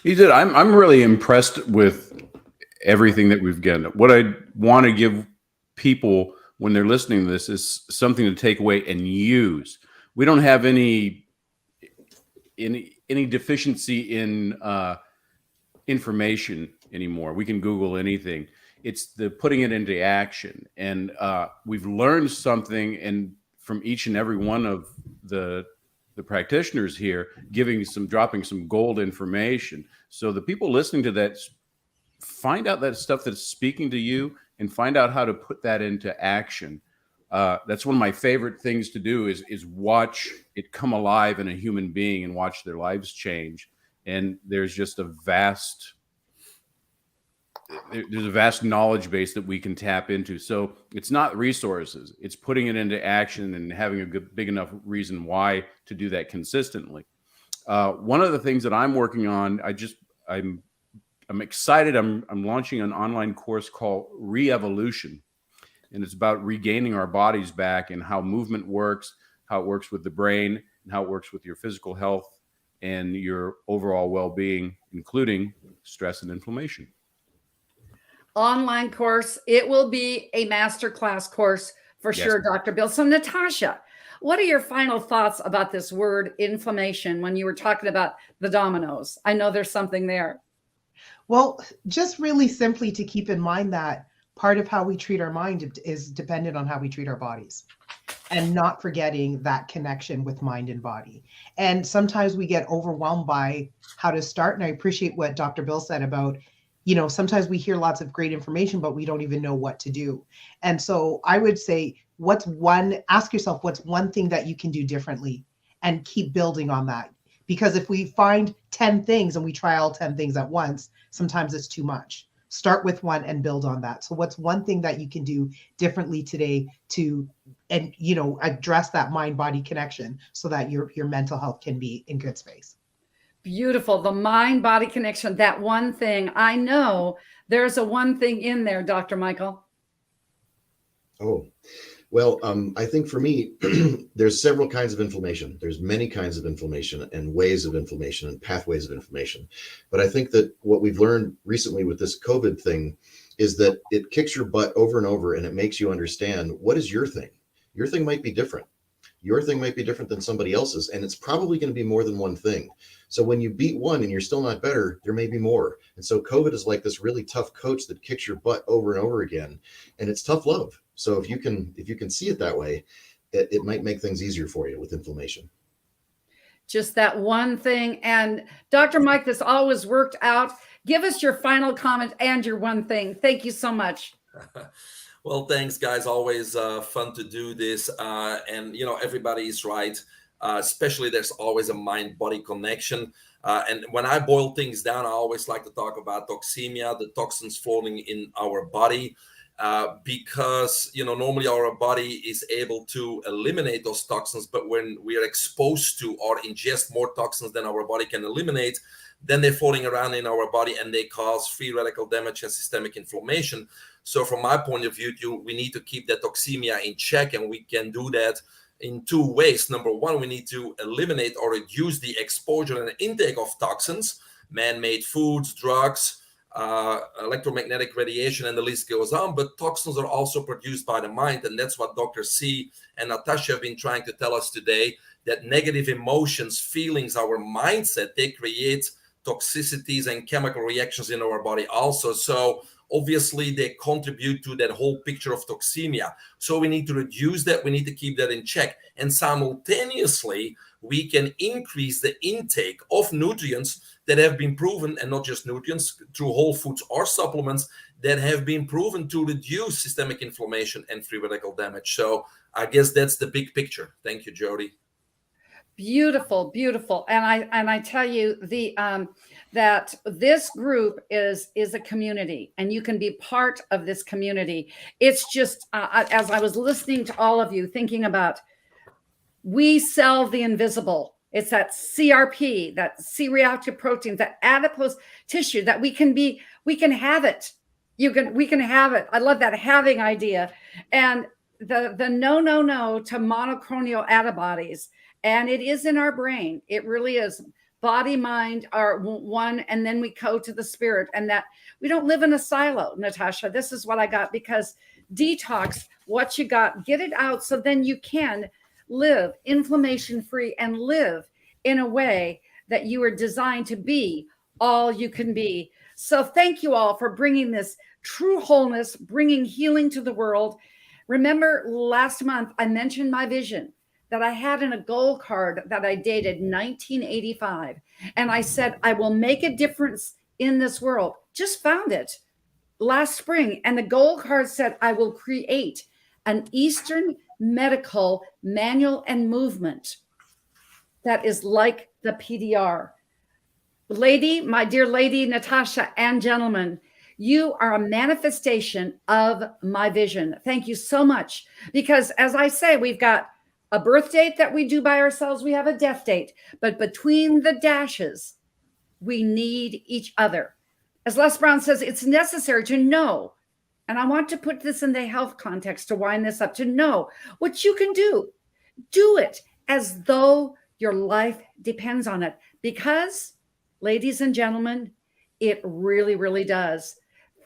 C: He did. I'm really impressed with everything that we've gotten. What I want to give people when they're listening to this is something to take away and use. We don't have any deficiency in information anymore. We can Google anything. It's the putting it into action. And we've learned something, and from each and every one of the practitioners here, dropping some gold information. So the people listening to that, find out that stuff that's speaking to you and find out how to put that into action. That's one of my favorite things to do is watch it come alive in a human being and watch their lives change. And there's just a vast knowledge base that we can tap into. So it's not resources, it's putting it into action and having a big enough reason why to do that consistently. One of the things that I'm working on, I'm excited. I'm launching an online course called Re-Evolution, and it's about regaining our bodies back and how movement works, how it works with the brain, and how it works with your physical health and your overall well-being, including stress and inflammation.
B: Online course. It will be a masterclass course for sure, Dr. Bill. So Natasha, what are your final thoughts about this word inflammation when you were talking about the dominoes? I know there's something there.
G: Well, just really simply to keep in mind that part of how we treat our mind is dependent on how we treat our bodies, and not forgetting that connection with mind and body. And sometimes we get overwhelmed by how to start. And I appreciate what Dr. Bill said about, sometimes we hear lots of great information, but we don't even know what to do. And so I would say, ask yourself, what's one thing that you can do differently, and keep building on that. Because if we find 10 things and we try all 10 things at once, sometimes it's too much. Start with one and build on that. So what's one thing that you can do differently today to, address that mind-body connection so that your mental health can be in good space?
B: Beautiful. The mind-body connection, that one thing. I know there's a one thing in there, Dr. Michael.
E: Oh, well, I think for me, there's several kinds of inflammation. There's many kinds of inflammation and ways of inflammation and pathways of inflammation. But I think that what we've learned recently with this COVID thing is that it kicks your butt over and over, and it makes you understand, what is your thing? Your thing might be different. Your thing might be different than somebody else's, and it's probably going to be more than one thing. So when you beat one and you're still not better, there may be more. And so COVID is like this really tough coach that kicks your butt over and over again, and it's tough love. So if you can see it that way, it might make things easier for you with inflammation.
B: Just that one thing. And Dr. Mike, this always worked out. Give us your final comment and your one thing. Thank you so much.
D: Well, thanks, guys. Always fun to do this. And, everybody is right. Especially there's always a mind-body connection. And when I boil things down, I always like to talk about toxemia, the toxins floating in our body. Because normally our body is able to eliminate those toxins, but when we are exposed to or ingest more toxins than our body can eliminate, then they're floating around in our body and they cause free radical damage and systemic inflammation. So from my point of view, we need to keep that toxemia in check, and we can do that in two ways. Number one, we need to eliminate or reduce the exposure and intake of toxins, man-made foods, drugs, electromagnetic radiation, and the list goes on. But toxins are also produced by the mind, and that's what Dr. C and Natasha have been trying to tell us today, that negative emotions, feelings, our mindset, they create toxicities and chemical reactions in our body also. So obviously they contribute to that whole picture of toxemia. So we need to reduce that, we need to keep that in check, and simultaneously we can increase the intake of nutrients that have been proven, and not just nutrients, through whole foods or supplements that have been proven to reduce systemic inflammation and free radical damage. So I guess that's the big picture. Thank you, Jody.
B: Beautiful, beautiful. And I tell you that this group is a community, and you can be part of this community. It's just as I was listening to all of you, thinking about, we sell the invisible. It's that CRP, that C-reactive protein, that adipose tissue that we can have it. We can have it. I love that having idea. And the no to monoclonal antibodies, and it is in our brain. It really is. Body, mind are one, and then we go to the spirit, and that we don't live in a silo. Natasha, this is what I got, because detox what you got, get it out, so then you can live inflammation free and live in a way that you are designed to be all you can be. So thank you all for bringing this true wholeness, bringing healing to the world. Remember last month I mentioned my vision that I had in a goal card that I dated 1985. And I said, I will make a difference in this world. Just found it last spring. And the goal card said, I will create an Eastern medical manual and movement that is like the PDR. Lady, my dear lady, Natasha, and gentlemen, you are a manifestation of my vision. Thank you so much. Because as I say, we've got a birth date that we do by ourselves. We have a death date. But between the dashes, we need each other. As Les Brown says, it's necessary to know, and I want to put this in the health context to wind this up, to know what you can do. Do it as though your life depends on it. Because, ladies and gentlemen, it really, really does.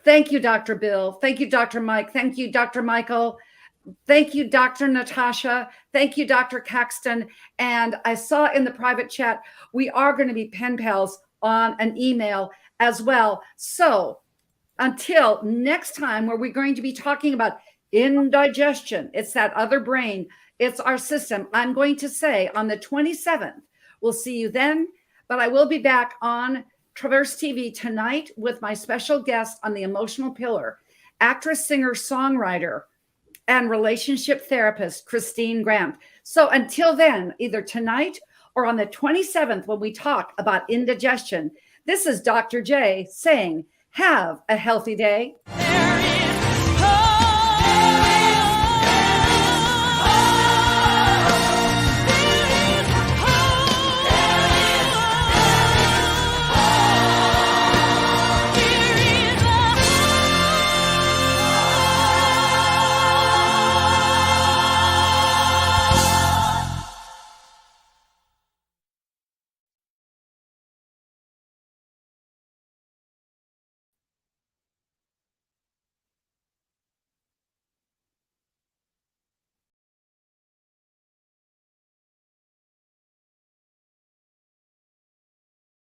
B: Thank you, Dr. Bill. Thank you, Dr. Mike. Thank you, Dr. Michael. Thank you, Dr. Natasha. Thank you, Dr. Caxton. And I saw in the private chat, we are going to be pen pals on an email as well. So until next time, where we're going to be talking about indigestion, it's that other brain, it's our system. I'm going to say on the 27th, we'll see you then, but I will be back on Traverse TV tonight with my special guest on the emotional pillar, actress, singer, songwriter, and relationship therapist, Christine Grant. So until then, either tonight or on the 27th, when we talk about indigestion, this is Dr. J saying, have a healthy day.